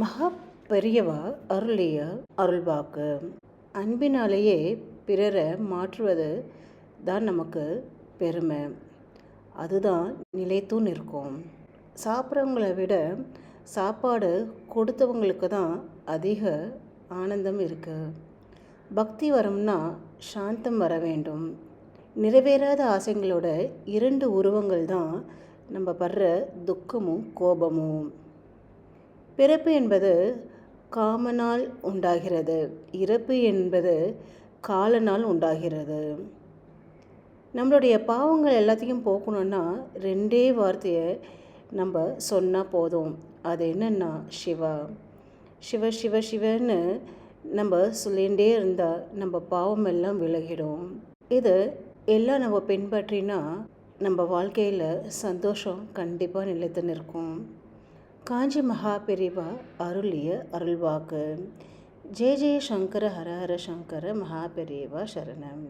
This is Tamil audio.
மகா பெரியவா அருளிய அருள்வாக்கு. அன்பினாலேயே பிறரை மாற்றுவது தான் நமக்கு பெருமை. அதுதான் நிலைத்து நிற்கும். சாப்பிட்றவங்களை விட சாப்பாடு கொடுத்தவங்களுக்கு தான் அதிக ஆனந்தம் இருக்குது. பக்தி வரும்னா சாந்தம் வர வேண்டும். நிறைவேறாத ஆசைங்களோட 2 உருவங்கள் தான் நம்ம படுற துக்கமும் கோபமும். பிறப்பு என்பது காமனால் உண்டாகிறது, இறப்பு என்பது காலனால் உண்டாகிறது. நம்மளுடைய பாவங்கள் எல்லாத்தையும் போக்கணுன்னா 2 வார்த்தையை நம்ம சொன்னால் போதும். அது என்னென்னா சிவா. சிவ சிவ சிவன்னு நம்ம சொல்லிகிட்டே இருந்தால் நம்ம பாவம் எல்லாம் விலகிடும். இது எல்லாம் நம்ம பின்பற்றினா நம்ம வாழ்க்கையில் சந்தோஷம் கண்டிப்பாக நிலைத்து நிற்கும். காஞ்சி மகா பெரியவா அருளிய அருள்வாக்கு. ஜெய ஜெய சங்கர ஹர ஹர சங்கர மகா பெரியவா சரணம்.